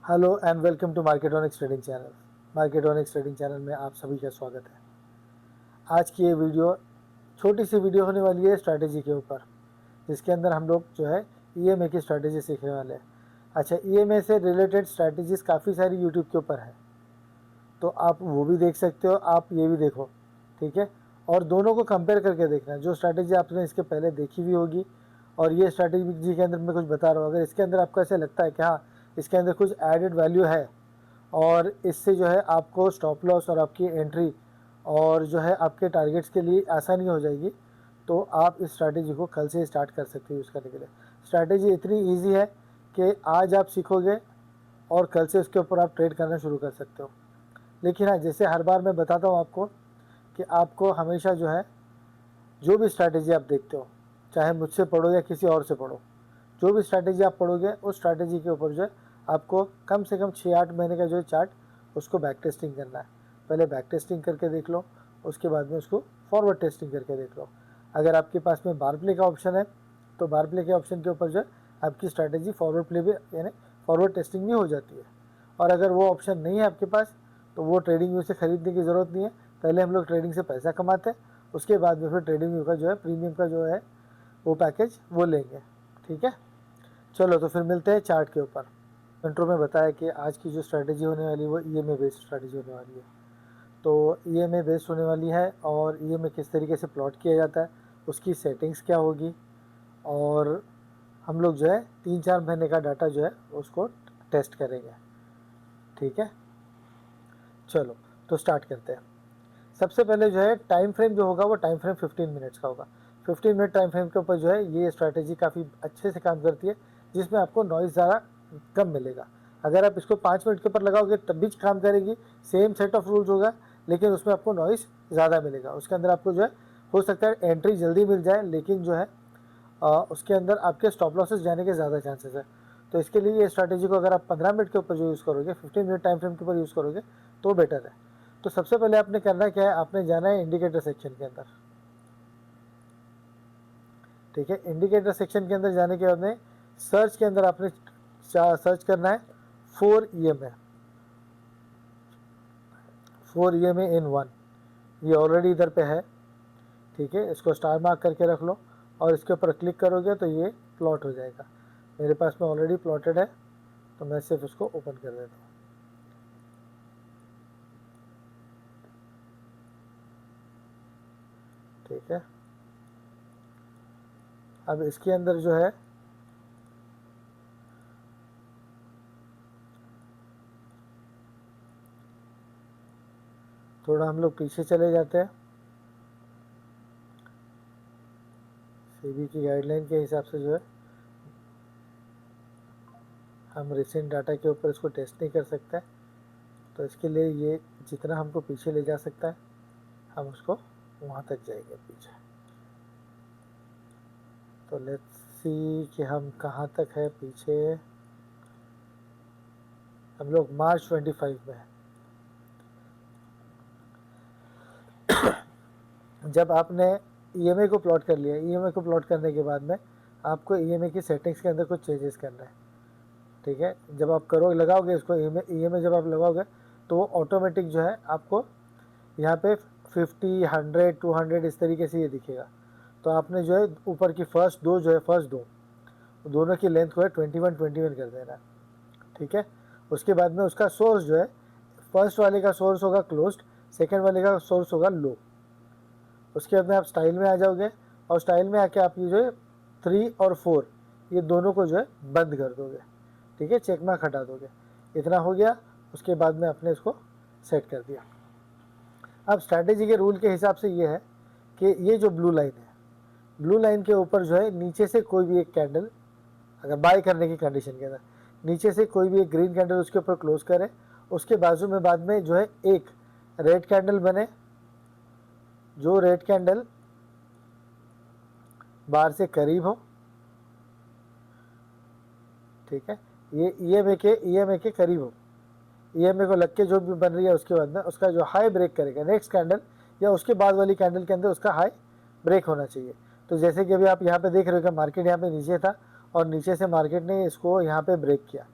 Hello and welcome to Marketonics trading channel. Marketonics trading channel में आप सभी का स्वागत है। आज की ये वीडियो छोटी सी वीडियो होने वाली है स्ट्रैटेजी के ऊपर, जिसके अंदर हम लोग जो है ईएमए की स्ट्रैटेजी सीखने वाले हैं। अच्छा, ईएमए से रिलेटेड स्ट्रैटेजीज काफ़ी सारी यूट्यूब के ऊपर है, तो आप वो भी देख सकते हो, आप ये भी देखो, ठीक है। और दोनों को कंपेयर करके देखना, जो स्ट्रैटेजी आपने इसके पहले देखी हुई होगी और ये स्ट्रैटेजी के अंदर मैं कुछ बता रहा हूँ, अगर इसके अंदर आपको ऐसा लगता है कि हाँ इसके अंदर कुछ एडेड वैल्यू है और इससे जो है आपको स्टॉप लॉस और आपकी एंट्री और जो है आपके टारगेट्स के लिए आसानी हो जाएगी, तो आप इस स्ट्रैटेजी को कल से स्टार्ट कर सकते हो यूज़ करने के लिए। स्ट्रैटेजी इतनी ईजी है कि आज आप सीखोगे और कल से उसके ऊपर आप ट्रेड करना शुरू कर सकते हो। लेकिन हाँ, जैसे हर बार मैं बताता हूँ आपको कि आपको हमेशा जो है जो भी स्ट्रैटेजी आप देखते हो, चाहे मुझसे पढ़ो या किसी और से पढ़ो, जो भी स्ट्रैटेजी आप पढ़ोगे उस स्ट्रैटेजी के ऊपर जो है आपको कम से कम 6-8 महीने का जो है चार्ट, उसको बैक टेस्टिंग करना है। पहले बैक टेस्टिंग करके देख लो, उसके बाद में उसको फॉरवर्ड टेस्टिंग करके देख लो। अगर आपके पास में बार प्ले का ऑप्शन है तो बार प्ले के ऑप्शन के ऊपर जो है आपकी स्ट्रैटेजी फॉरवर्ड प्ले भी यानी फॉरवर्ड टेस्टिंग भी हो जाती है। और अगर वो ऑप्शन नहीं है आपके पास तो वो ट्रेडिंग व्यू से ख़रीदने की ज़रूरत नहीं है। पहले हम लोग ट्रेडिंग से पैसा कमाते हैं, उसके बाद में फिर ट्रेडिंग व्यू का जो है प्रीमियम का जो है वो पैकेज वो लेंगे, ठीक है। चलो तो फिर मिलते हैं चार्ट के ऊपर। इंट्रो में बताया कि आज की जो स्ट्रैटेजी होने वाली है वो ईएमए बेस्ड स्ट्रैटेजी होने वाली है। तो ईएमए बेस्ड होने वाली है और ईएमए किस तरीके से प्लॉट किया जाता है, उसकी सेटिंग्स क्या होगी, और हम लोग जो है 3-4 महीने का डाटा जो है उसको टेस्ट करेंगे, ठीक है। चलो तो स्टार्ट करते हैं। सबसे पहले जो है टाइम फ्रेम जो होगा वो टाइम फ्रेम 15 मिनट्स का होगा। 15 मिनट टाइम फ्रेम के ऊपर जो है ये स्ट्रैटेजी काफ़ी अच्छे से काम करती है, जिसमें आपको नॉइज़ ज़्यादा कम मिलेगा। अगर आप इसको 5 मिनट के ऊपर लगाओगे तब भी काम करेगी, सेम सेट ऑफ रूल्स होगा, लेकिन उसमें आपको नॉइज़ ज़्यादा मिलेगा। उसके अंदर आपको जो है हो सकता है एंट्री जल्दी मिल जाए, लेकिन जो है उसके अंदर आपके स्टॉप लॉसेस जाने के ज़्यादा चांसेस है। तो इसके लिए ये स्ट्रैटेजी को अगर आप 15 मिनट के ऊपर जो यूज़ करोगे, 15 मिनट टाइम फ्रेम के ऊपर यूज़ करोगे तो बेटर है। तो सबसे पहले आपने करना क्या है, आपने जाना है इंडिकेटर सेक्शन के अंदर, ठीक है। इंडिकेटर सेक्शन के अंदर जाने के बाद में सर्च के अंदर आपने सर्च करना है 4 EMA, 4 EMA in 1। ये ऑलरेडी इधर पे है, ठीक है। इसको स्टार मार्क करके रख लो और इसके ऊपर क्लिक करोगे तो ये प्लॉट हो जाएगा। मेरे पास में ऑलरेडी प्लॉटेड है तो मैं सिर्फ इसको ओपन कर देता हूँ, ठीक है। अब इसके अंदर जो है थोड़ा हम लोग पीछे चले जाते हैं, सेबी की गाइडलाइन के हिसाब से जो है हम रिसेंट डाटा के ऊपर इसको टेस्ट नहीं कर सकते, तो इसके लिए ये जितना हमको पीछे ले जा सकता है हम उसको वहाँ तक जाएंगे पीछे। तो लेट्स सी कि हम कहाँ तक है पीछे। हम लोग मार्च 25 में है। जब आपने ईएमए को प्लॉट कर लिया, ईएमए को प्लॉट करने के बाद में आपको ईएमए की सेटिंग्स के अंदर कुछ चेंजेस करना है, ठीक है। जब आप करो लगाओगे इसको ईएमए जब आप लगाओगे तो वो ऑटोमेटिक जो है आपको यहाँ पे 50, 100, 200 इस तरीके से ये दिखेगा। तो आपने जो है ऊपर की फर्स्ट दो जो है फर्स्ट दो दोनों की लेंथ को है 21 कर देना, ठीक है। उसके बाद में उसका सोर्स जो है फर्स्ट वाले का सोर्स होगा क्लोज्ड, सेकेंड वाले का सोर्स होगा लो। उसके बाद में आप स्टाइल में आ जाओगे और स्टाइल में आके आप ये जो है 3 और 4 ये दोनों को जो है बंद कर दोगे, ठीक है। चेक मार्क हटा दोगे। इतना हो गया। उसके बाद में आपने इसको सेट कर दिया। अब स्ट्रैटेजी के रूल के हिसाब से ये है कि ये जो ब्लू लाइन है, ब्लू लाइन के ऊपर जो है नीचे से कोई भी एक कैंडल, अगर बाय करने की कंडीशन के अंदर नीचे से कोई भी एक ग्रीन कैंडल उसके ऊपर क्लोज करे, उसके बाजू में बाद में जो है एक रेड कैंडल बने, जो रेड कैंडल बार से करीब हो, ठीक है। ये ईएमए के करीब हो, ईएमए को लग के जो भी बन रही है उसके बाद में उसका जो हाई ब्रेक करेगा नेक्स्ट कैंडल या उसके बाद वाली कैंडल के अंदर उसका हाई ब्रेक होना चाहिए। तो जैसे कि अभी आप यहाँ पे देख रहे हो कि मार्केट यहाँ पे नीचे था और नीचे से मार्केट ने इसको यहाँ पे ब्रेक किया,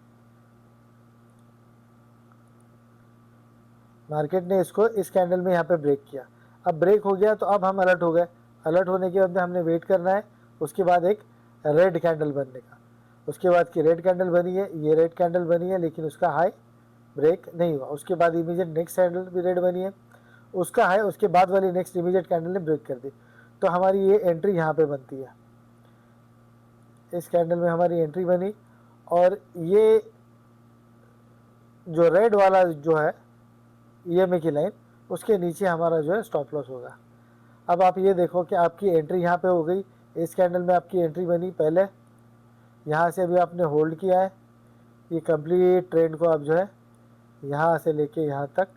मार्केट ने इसको इस कैंडल में यहाँ पे ब्रेक किया। अब ब्रेक हो गया तो अब हम अलर्ट हो गए। अलर्ट होने के बाद में हमने वेट करना है उसके बाद एक रेड कैंडल बनने का। उसके बाद की रेड कैंडल बनी है, ये रेड कैंडल बनी है, लेकिन उसका हाई ब्रेक नहीं हुआ। उसके बाद इमीडिएट नेक्स्ट कैंडल भी रेड बनी है, उसका हाई उसके बाद वाली नेक्स्ट इमीडिएट कैंडल ने ब्रेक कर दी। तो हमारी ये एंट्री यहाँ पे बनती है, इस कैंडल में हमारी एंट्री बनी। और ये जो रेड वाला जो है ईएमए की लाइन, उसके नीचे हमारा जो है स्टॉप लॉस होगा। अब आप ये देखो कि आपकी एंट्री यहाँ पे हो गई, इस कैंडल में आपकी एंट्री बनी पहले, यहाँ से अभी आपने होल्ड किया है। ये कंप्लीट ट्रेंड को आप जो है यहाँ से लेके यहाँ तक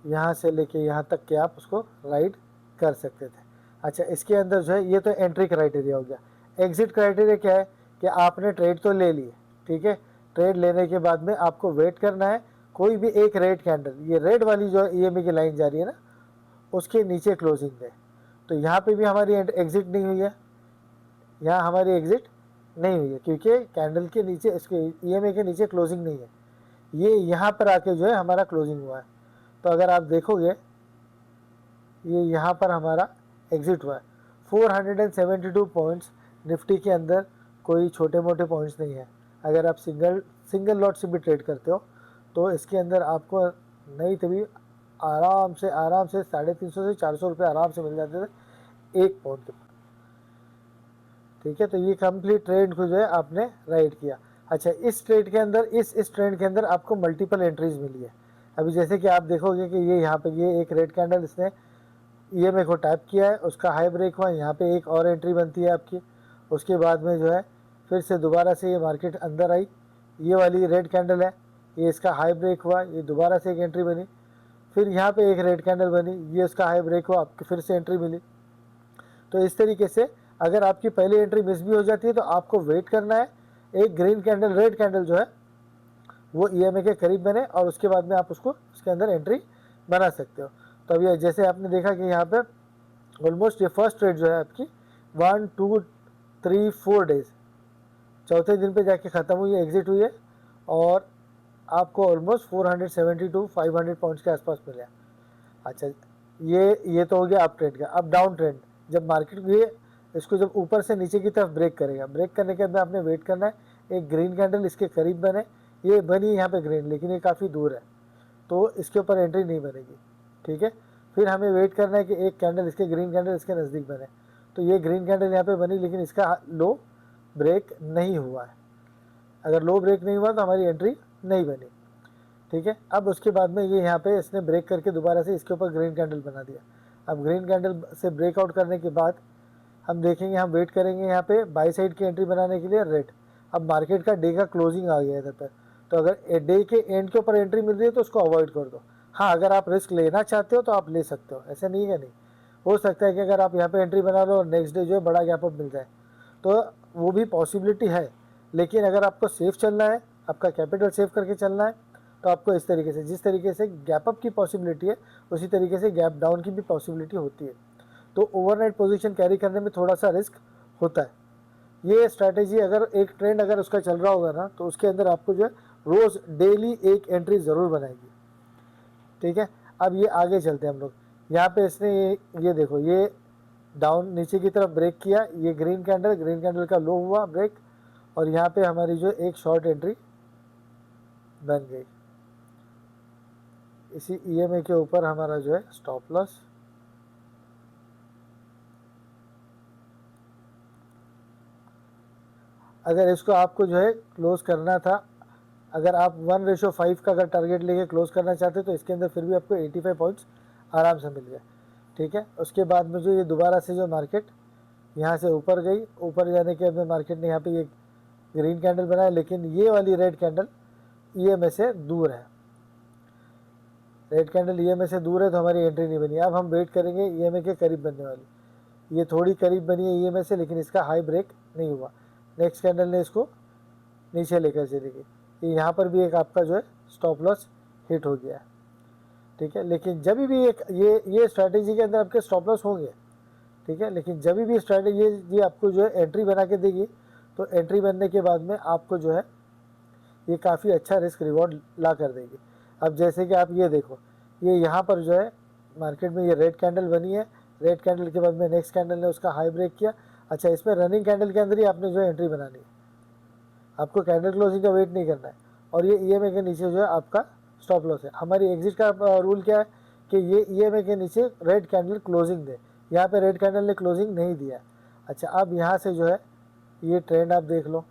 यहाँ से लेके यहाँ तक के आप उसको राइड कर सकते थे। अच्छा, इसके अंदर जो है ये तो एंट्री क्राइटेरिया हो गया। एग्जिट क्राइटेरिया क्या है कि आपने ट्रेड तो ले लिए, ठीक है, ट्रेड लेने के बाद में आपको वेट करना है कोई भी एक रेड कैंडल, ये रेड वाली जो ईएमए की लाइन जा रही है ना, उसके नीचे क्लोजिंग है। तो यहाँ पे भी हमारी एग्जिट नहीं हुई है, यहाँ हमारी एग्जिट नहीं हुई है क्योंकि कैंडल के नीचे इसके ईएमए के नीचे क्लोजिंग नहीं है। ये यहाँ पर आके जो है हमारा क्लोजिंग हुआ है। तो अगर आप देखोगे ये यहाँ पर हमारा एग्जिट हुआ है। 472 पॉइंट्स निफ्टी के अंदर कोई छोटे मोटे पॉइंट्स नहीं है। अगर आप सिंगल लॉट से भी ट्रेड करते हो तो इसके अंदर आपको नहीं तभी आराम से 350 से 400 रुपये आराम से मिल जाते थे एक पॉइंट के। ठीक है, तो ये कंप्लीट ट्रेड को जो है आपने राइड किया। अच्छा, इस ट्रेड के अंदर इस ट्रेंड के अंदर आपको मल्टीपल एंट्रीज मिली है। अभी जैसे कि आप देखोगे कि ये यहाँ पे ये एक रेड कैंडल इसने ईएमए को टैप किया है, उसका हाई ब्रेक हुआ, यहाँ पे एक और एंट्री बनती है आपकी। उसके बाद में जो है फिर से दोबारा से ये मार्केट अंदर आई, ये वाली रेड कैंडल है, ये इसका हाई ब्रेक हुआ, ये दोबारा से एक एंट्री बनी, फिर यहाँ पे एक रेड कैंडल बनी, ये उसका हाई ब्रेक हुआ, आपकी फिर से एंट्री मिली। तो इस तरीके से अगर आपकी पहली एंट्री मिस भी हो जाती है तो आपको वेट करना है एक ग्रीन कैंडल रेड कैंडल जो है वो ईएमए के करीब बने और उसके बाद में आप उसको उसके अंदर एंट्री बना सकते हो। तो अभी जैसे आपने देखा कि यहाँ पे ऑलमोस्ट ये फर्स्ट ट्रेड जो है आपकी 1 2 3 4 डेज, चौथे दिन पे जाके ख़त्म हुई है, एग्जिट हुई है और आपको ऑलमोस्ट 472 500 पॉइंट्स के आसपास मिले। अच्छा, ये तो हो गया अप ट्रेंड का। अब डाउन ट्रेंड, जब मार्केट ये इसको जब ऊपर से नीचे की तरफ ब्रेक करेगा, ब्रेक करने के बाद आपने वेट करना है एक ग्रीन कैंडल इसके करीब बने। ये बनी यहाँ पे ग्रीन, लेकिन ये काफ़ी दूर है तो इसके ऊपर एंट्री नहीं बनेगी। ठीक है, फिर हमें वेट करना है कि एक कैंडल इसके ग्रीन कैंडल इसके नज़दीक बने। तो ये ग्रीन कैंडल यहाँ पे बनी लेकिन इसका लो ब्रेक नहीं हुआ है। अगर लो ब्रेक नहीं हुआ तो हमारी एंट्री नहीं बनी। ठीक है, अब उसके बाद में ये यहाँ पे इसने ब्रेक करके दोबारा से इसके ऊपर ग्रीन कैंडल बना दिया। अब ग्रीन कैंडल से ब्रेकआउट करने के बाद हम देखेंगे, हम वेट करेंगे यहाँ पे बाई साइड की एंट्री बनाने के लिए रेड। अब मार्केट का डे का क्लोजिंग आ गया इधर पर, तो अगर डे के एंड के ऊपर एंट्री मिल रही है तो उसको अवॉइड कर दो। हाँ, अगर आप रिस्क लेना चाहते हो तो आप ले सकते हो, ऐसा नहीं है नहीं। हो सकता है कि अगर आप यहाँ पे एंट्री बना लो और नेक्स्ट डे जो है बड़ा गैप अप मिल जाए तो वो भी पॉसिबिलिटी है। लेकिन अगर आपको सेफ चलना है, आपका कैपिटल सेव करके चलना है, तो आपको इस तरीके से, जिस तरीके से गैप अप की पॉसिबिलिटी है उसी तरीके से गैप डाउन की भी पॉसिबिलिटी होती है। तो ओवरनाइट पोजीशन कैरी करने में थोड़ा सा रिस्क होता है। ये स्ट्रैटेजी अगर एक ट्रेंड अगर उसका चल रहा होगा ना तो उसके अंदर आपको जो है रोज़ डेली एक एंट्री ज़रूर बनाएगी। ठीक है, अब ये आगे चलते हैं हम लोग। यहाँ पे इसने ये देखो, ये डाउन नीचे की तरफ ब्रेक किया, ये ग्रीन कैंडल का लो हुआ ब्रेक और यहाँ पे हमारी जो एक शॉर्ट एंट्री बन गई। इसी ईएमए के ऊपर हमारा जो है स्टॉप लॉस। अगर इसको आपको जो है क्लोज करना था, अगर आप 1:5 का अगर टारगेट लेके क्लोज करना चाहते तो इसके अंदर फिर भी आपको 85 पॉइंट्स आराम से मिल गए। ठीक है, उसके बाद में जो ये दोबारा से जो मार्केट यहाँ से ऊपर गई, ऊपर जाने के बाद मार्केट ने यहाँ पे ये ग्रीन कैंडल बनाया, लेकिन ये वाली रेड कैंडल ईएमए से दूर है। रेड कैंडल ईएमए से दूर है तो हमारी एंट्री नहीं बनी। अब हम वेट करेंगे ईएमए के करीब बनने वाली। ये थोड़ी करीब बनी है ईएमए से, लेकिन इसका हाई ब्रेक नहीं हुआ। नेक्स्ट कैंडल ने इसको नीचे लेकर चली गई। यहाँ पर भी एक आपका जो है स्टॉप लॉस हिट हो गया है। ठीक है। लेकिन जब भी एक ये स्ट्रैटेजी के अंदर आपके स्टॉप लॉस होंगे, ठीक है, लेकिन जब भी स्ट्रैटेजी ये आपको जो है एंट्री बना के देगी, तो एंट्री बनने के बाद में आपको जो है ये काफ़ी अच्छा रिस्क रिवॉर्ड ला कर देगी। अब जैसे कि आप ये देखो, ये यहाँ पर जो है मार्केट में ये रेड कैंडल बनी है, रेड कैंडल के बाद में नेक्स्ट कैंडल ने उसका हाई ब्रेक किया। अच्छा, इसमें रनिंग कैंडल के अंदर ही आपने जो है एंट्री बनानी है, आपको कैंडल क्लोजिंग का वेट नहीं करना है। और ये ईएमए के नीचे जो है आपका स्टॉप लॉस है। हमारी एग्जिट का रूल क्या है कि ये ईएमए के नीचे रेड कैंडल क्लोजिंग दे, यहाँ पे रेड कैंडल ने क्लोजिंग नहीं दिया। अच्छा, अब यहाँ से जो है ये ट्रेंड आप देख लो,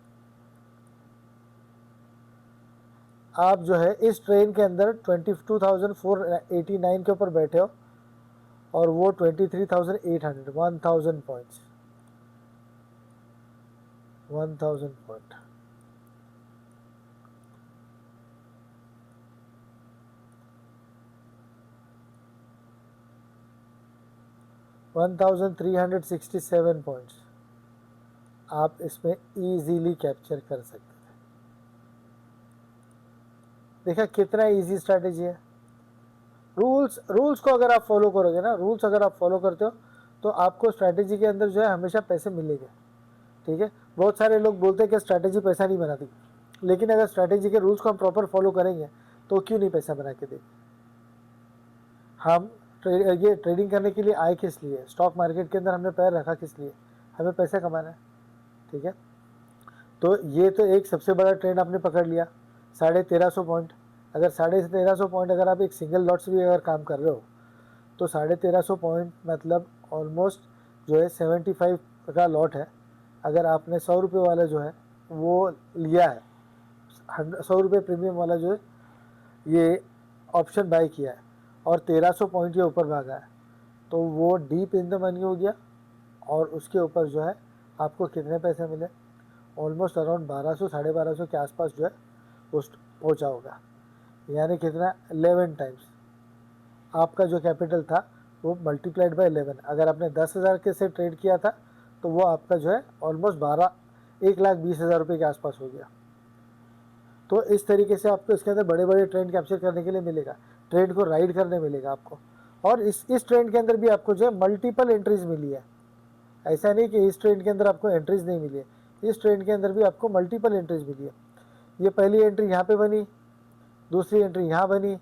आप जो है इस ट्रेन के अंदर 22,489 के ऊपर बैठे हो और वो 23,800 1000 पॉइंट्स 1000 पॉइंट। वन 1367 पॉइंट्स आप इसमें इजीली कैप्चर कर सकते हैं। देखा कितना इजी स्ट्रैटेजी है। रूल्स को अगर आप फॉलो करोगे ना, रूल्स अगर आप फॉलो करते हो तो आपको स्ट्रैटेजी के अंदर जो है हमेशा पैसे मिलेंगे। ठीक है, बहुत सारे लोग बोलते हैं कि स्ट्रैटेजी पैसा नहीं बनाती, लेकिन अगर स्ट्रैटेजी के रूल्स को हम प्रॉपर फॉलो करेंगे तो क्यों नहीं पैसा बना के देंगे। हम ये ट्रेडिंग करने के लिए आए किस लिए, स्टॉक मार्केट के अंदर हमने पैर रखा किस लिए, हमें पैसा कमाना है। ठीक है, तो ये तो एक सबसे बड़ा ट्रेंड आपने पकड़ लिया 1350 पॉइंट। अगर 1350 पॉइंट अगर आप एक सिंगल लॉट से भी अगर काम कर रहे हो तो 1350 पॉइंट मतलब ऑलमोस्ट जो है 75 का लॉट है। अगर आपने 100 रुपये वाला जो है वो लिया है, 100 रुपये प्रीमियम वाला जो है ये ऑप्शन बाय किया है और 1300 पॉइंट के ऊपर भागा है, तो वो डीप इन द मनी हो गया। और उसके ऊपर जो है आपको कितने पैसे मिले, ऑलमोस्ट अराउंड 1200 1250 के आसपास जो है वो पहुँचा होगा। यानी कितना, 11 टाइम्स आपका जो कैपिटल था वो मल्टीप्लाइड बाय 11। अगर आपने 10,000 के से ट्रेड किया था तो वो आपका जो है ऑलमोस्ट 1,20,000 रुपये के आसपास हो गया। तो इस तरीके से आपको इसके अंदर बड़े बड़े ट्रेंड कैप्चर करने के लिए मिलेगा, ट्रेंड को राइड करने मिलेगा आपको। और इस ट्रेंड के अंदर भी आपको जो है मल्टीपल एंट्रीज मिली है। ऐसा नहीं कि इस ट्रेंड के अंदर आपको एंट्रीज नहीं मिली है, इस ट्रेंड के अंदर भी आपको मल्टीपल एंट्रीज मिली है। ये पहली एंट्री यहाँ पे बनी, दूसरी एंट्री यहाँ बनी,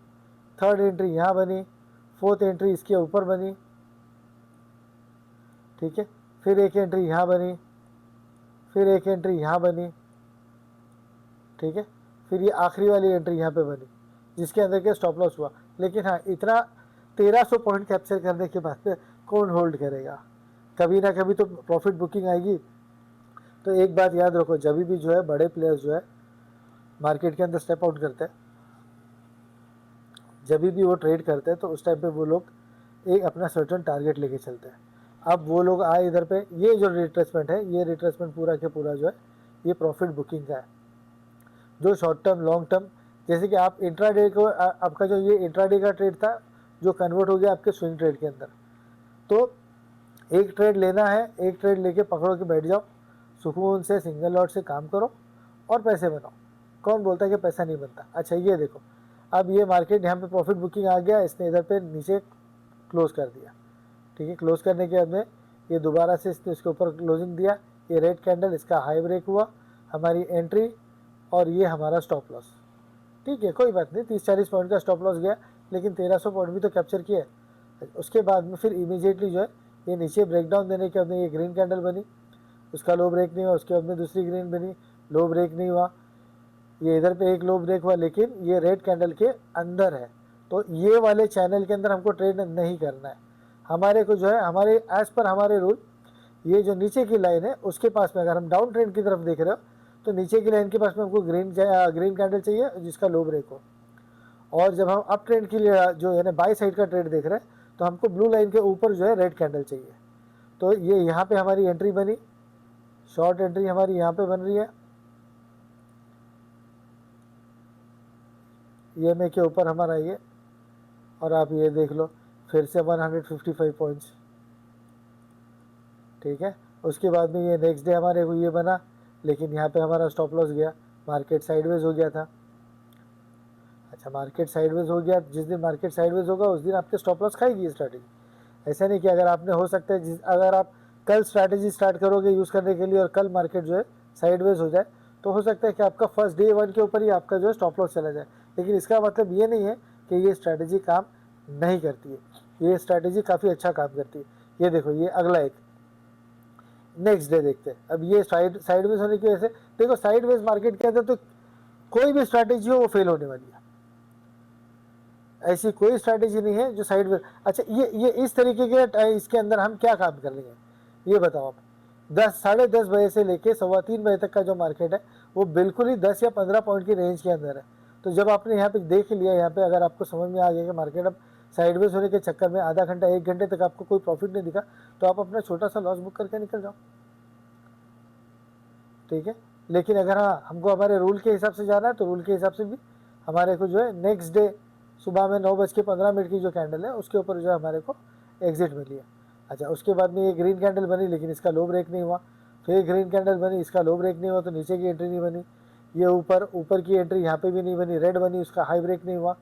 थर्ड एंट्री यहाँ बनी, फोर्थ एंट्री इसके ऊपर बनी। ठीक है, फिर एक एंट्री यहाँ बनी, फिर एक एंट्री यहाँ बनी। ठीक है, फिर ये आखिरी वाली एंट्री यहाँ पे बनी जिसके अंदर के स्टॉप लॉस हुआ। लेकिन हाँ, इतना 1300 पॉइंट कैप्चर करने के बाद कौन होल्ड करेगा, कभी ना कभी तो प्रॉफिट बुकिंग आएगी। तो एक बात याद रखो, जब भी जो है बड़े प्लेयर्स जो है मार्केट के अंदर स्टेप आउट करते हैं, जब भी वो ट्रेड करते हैं तो उस टाइम पे वो लोग एक अपना सर्टन टारगेट लेके चलते हैं। अब वो लोग आए इधर पे, ये जो रिट्रेसमेंट है, ये रिट्रेसमेंट पूरा के पूरा जो है ये प्रॉफिट बुकिंग का है। जो शॉर्ट टर्म लॉन्ग टर्म, जैसे कि आप इंट्राडे को आपका जो ये इंट्राडे का ट्रेड था जो कन्वर्ट हो गया आपके स्विंग ट्रेड के अंदर, तो एक ट्रेड लेना है, एक ट्रेड लेके पकड़ो के बैठ जाओ, सुकून से सिंगल लॉट से काम करो और पैसे बनाओ। कौन बोलता है कि पैसा नहीं बनता। अच्छा, ये देखो, अब ये मार्केट यहाँ पे प्रॉफिट बुकिंग आ गया, इसने इधर पे नीचे क्लोज कर दिया। ठीक है, क्लोज करने के बाद में ये दोबारा से इसने इसके ऊपर क्लोजिंग दिया, ये रेड कैंडल, इसका हाई ब्रेक हुआ, हमारी एंट्री और ये हमारा स्टॉप लॉस। ठीक है, कोई बात नहीं, 30-40 पॉइंट का स्टॉप लॉस गया, लेकिन 1300 पॉइंट भी तो कैप्चर किया। उसके बाद में फिर इमीडिएटली जो है ये नीचे ब्रेकडाउन देने के बाद में ये ग्रीन कैंडल बनी, उसका लो ब्रेक नहीं हुआ, उसके बाद में दूसरी ग्रीन बनी, लो ब्रेक नहीं हुआ, ये इधर पे एक लो ब्रेक हुआ, लेकिन ये रेड कैंडल के अंदर है। तो ये वाले चैनल के अंदर हमको ट्रेड नहीं करना है। हमारे को जो है, हमारे एज पर हमारे रूल, ये जो नीचे की लाइन है उसके पास में अगर हम डाउन ट्रेंड की तरफ देख रहे हो तो नीचे की लाइन के पास में हमको ग्रीन कैंडल चाहिए जिसका लो ब्रेक हो। और जब हम अप ट्रेंड के लिए जो है ना बाई साइड का ट्रेड देख रहे हैं तो हमको ब्लू लाइन के ऊपर जो है रेड कैंडल चाहिए। तो ये यहाँ पे हमारी एंट्री बनी, शॉर्ट एंट्री हमारी यहाँ पे बन रही है, ईएमए के ऊपर हमारा ये, और आप ये देख लो फिर से 155 पॉइंट्स। ठीक है, उसके बाद में ये नेक्स्ट डे हमारे को ये बना, लेकिन यहाँ पे हमारा स्टॉप लॉस गया, मार्केट साइडवेज हो गया था। अच्छा, मार्केट साइडवेज हो गया, जिस दिन मार्केट साइडवेज होगा उस दिन आपके स्टॉप लॉस खाएगी ये स्ट्रैटेजी। ऐसा नहीं कि अगर आपने, हो सकता है अगर आप कल स्ट्रैटेजी स्टार्ट करोगे यूज़ करने के लिए और कल मार्केट जो है साइडवेज हो जाए, तो हो सकता है कि आपका फर्स्ट डे 1 के ऊपर ही आपका जो है स्टॉप लॉस चला जाए। लेकिन इसका मतलब ये नहीं है कि ये स्ट्रैटेजी काम नहीं करती है, ये स्ट्रैटेजी काफ़ी अच्छा काम करती है। ये देखो, ये अगला एक नेक्स्ट डे देखते हैं। अब ये साइडवेज होने की वजह से, देखो साइडवेज मार्केट के अंदर तो कोई भी स्ट्रैटेजी हो वो फेल होने वाली है, ऐसी कोई स्ट्रैटेजी नहीं है जो साइडवेज। अच्छा, ये इस तरीके के इसके अंदर हम क्या काम कर लेंगे ये बताओ आप। 10 साढ़े 10 बजे से लेके 2:15 बजे तक का जो मार्केट है वो बिल्कुल ही 10 या 15 पॉइंट की रेंज के अंदर है। तो जब आपने यहाँ पे देख लिया, यहाँ पे अगर आपको समझ में आ गया कि मार्केट अब साइडवेज होने के चक्कर में आधा घंटा 1 घंटे तक आपको कोई प्रॉफिट नहीं दिखा, तो आप अपना छोटा सा लॉस बुक करके निकल जाओ, ठीक है। लेकिन अगर हाँ हमको हमारे रूल के हिसाब से जाना है तो रूल के हिसाब से भी हमारे को जो है नेक्स्ट डे सुबह में 9:15 की जो कैंडल है उसके ऊपर जो है हमारे को एग्जिट मिली है। अच्छा, उसके बाद में ये ग्रीन कैंडल बनी लेकिन इसका लो ब्रेक नहीं हुआ, फिर ग्रीन कैंडल बनी, इसका लो ब्रेक नहीं हुआ तो नीचे की एंट्री नहीं बनी, ये ऊपर की एंट्री यहाँ पे भी नहीं बनी, रेड बनी, उसका हाई ब्रेक नहीं हुआ,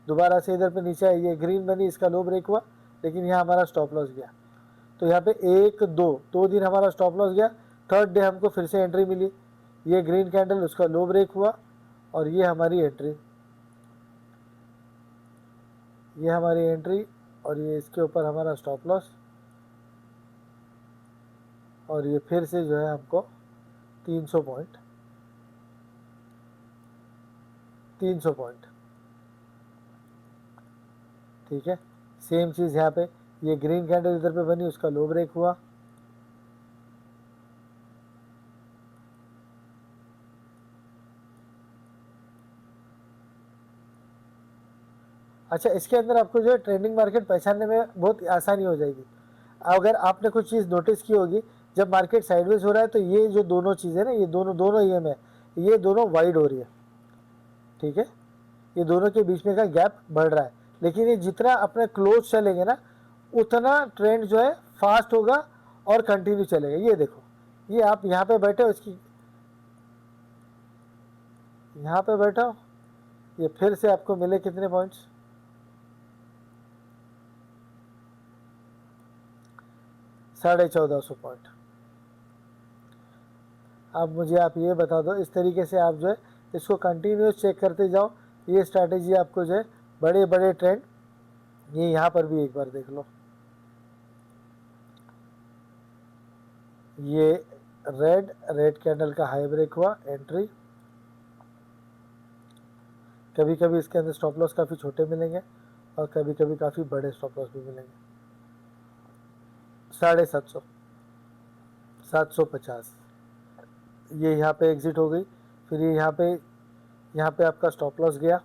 दोबारा से इधर पे नीचे आई, ये ग्रीन बनी, इसका लो ब्रेक हुआ, लेकिन यहाँ हमारा स्टॉप लॉस गया। तो यहाँ पे 1 2 दिन हमारा स्टॉप लॉस गया। थर्ड डे हमको फिर से एंट्री मिली, ये ग्रीन कैंडल, उसका लो ब्रेक हुआ और ये हमारी एंट्री, ये हमारी एंट्री और ये इसके ऊपर हमारा स्टॉप लॉस, और ये फिर से जो है हमको 300 पॉइंट, 300 पॉइंट, ठीक है। सेम चीज़ यहाँ पे, ये ग्रीन कैंडल इधर पे बनी, उसका लो ब्रेक हुआ, अच्छा इसके अंदर आपको जो है ट्रेंडिंग मार्केट पहचानने में बहुत आसानी हो जाएगी। अगर आपने कुछ चीज़ नोटिस की होगी, जब मार्केट साइडवेज हो रहा है तो ये जो दोनों चीज़ें ना, ये दोनों ईएम है, ये दोनों वाइड हो रही है, ठीक है, ये दोनों के बीच में का गैप बढ़ रहा है। लेकिन ये जितना अपने क्लोज चलेंगे ना उतना ट्रेंड जो है फास्ट होगा और कंटिन्यू चलेगा। ये देखो, ये आप यहाँ पे बैठे हो, इसकी यहाँ पे बैठे हो, ये फिर से आपको मिले कितने पॉइंट्स, 1450 पॉइंट। अब मुझे आप ये बता दो, इस तरीके से आप जो है इसको कंटिन्यूस चेक करते जाओ, ये स्ट्रैटेजी आपको जो है बड़े बड़े ट्रेंड, ये यहाँ पर भी एक बार देख लो, ये रेड कैंडल का हाई ब्रेक हुआ, एंट्री, कभी कभी इसके अंदर स्टॉप लॉस काफ़ी छोटे मिलेंगे और कभी कभी काफ़ी बड़े स्टॉप लॉस भी मिलेंगे। 750, 750, ये यहाँ पे एग्जिट हो गई, फिर ये यहाँ पे आपका स्टॉप लॉस गया,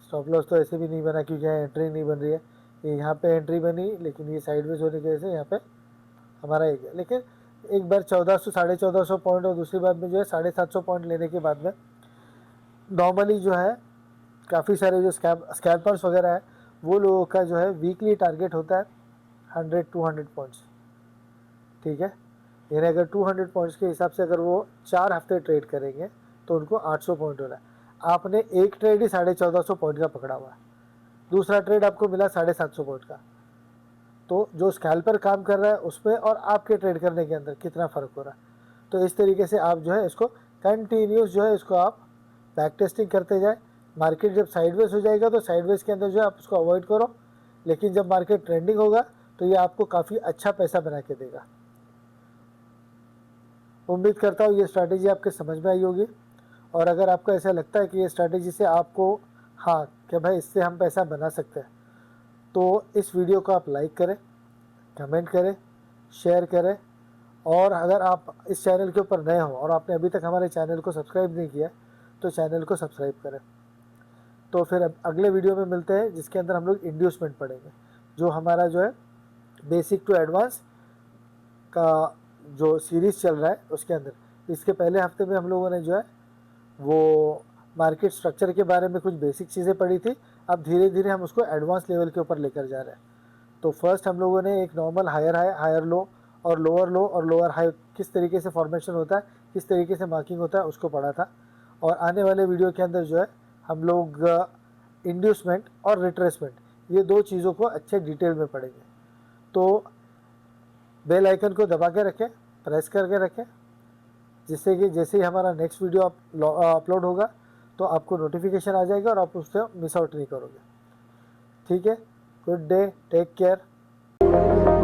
स्टॉप लॉस तो ऐसे भी नहीं बना क्योंकि यहाँ एंट्री नहीं बन रही है, ये यहाँ पे एंट्री बनी लेकिन ये साइडवेज होने की वजह से यहाँ पे हमारा एक गया। लेकिन एक बार 1400 1450 पॉइंट और दूसरी बार में जो है 750 पॉइंट लेने के बाद में नॉर्मली जो है काफ़ी सारे जो स्कैल्पर्स वगैरह है वो लोगों का जो है वीकली टारगेट होता है 100-200 पॉइंट्स, ठीक है। यानी अगर 200 पॉइंट्स के हिसाब से अगर वो 4 हफ्ते ट्रेड करेंगे तो उनको 800 पॉइंट हो रहा है। आपने एक ट्रेड ही 1450 पॉइंट का पकड़ा हुआ है, दूसरा ट्रेड आपको मिला 750 पॉइंट का, तो जो स्कैल्पर काम कर रहा है उसमें और आपके ट्रेड करने के अंदर कितना फ़र्क हो रहा है। तो इस तरीके से आप जो है इसको कंटिन्यूस जो है इसको आप बैक टेस्टिंग करते जाए। मार्केट जब साइडवेज हो जाएगा तो साइडवेज के अंदर जो है आप उसको अवॉइड करो, लेकिन जब मार्केट ट्रेंडिंग होगा तो ये आपको काफ़ी अच्छा पैसा बना के देगा। उम्मीद करता हूँ ये स्ट्रैटेजी आपके समझ में आई होगी, और अगर आपको ऐसा लगता है कि ये स्ट्रैटेजी से आपको हाँ कि भाई इससे हम पैसा बना सकते हैं, तो इस वीडियो को आप लाइक करें, कमेंट करें, शेयर करें, और अगर आप इस चैनल के ऊपर नए हो और आपने अभी तक हमारे चैनल को सब्सक्राइब नहीं किया तो चैनल को सब्सक्राइब करें। तो फिर अब अगले वीडियो में मिलते हैं जिसके अंदर हम लोग इंड्यूसमेंट पढ़ेंगे, जो हमारा जो है बेसिक टू एडवांस का जो सीरीज़ चल रहा है उसके अंदर। इसके पहले हफ्ते में हम लोगों ने जो है वो मार्केट स्ट्रक्चर के बारे में कुछ बेसिक चीज़ें पढ़ी थी, अब धीरे धीरे हम उसको एडवांस लेवल के ऊपर लेकर जा रहे हैं। तो फर्स्ट हम लोगों ने एक normal higher high, higher low और लोअर हाई किस तरीके से फॉर्मेशन होता है, किस तरीके से मार्किंग होता है उसको पढ़ा था। और आने वाले वीडियो के अंदर जो है हम लोग इंड्यूसमेंट और रिट्रेसमेंट ये दो चीज़ों को अच्छे डिटेल में पढ़ेंगे। तो बेल आइकन को दबा के रखें, प्रेस करके रखें, जिससे कि जैसे ही हमारा नेक्स्ट वीडियो अपलोड होगा तो आपको नोटिफिकेशन आ जाएगा और आप उससे मिस आउट नहीं करोगे। ठीक है, गुड डे, टेक केयर।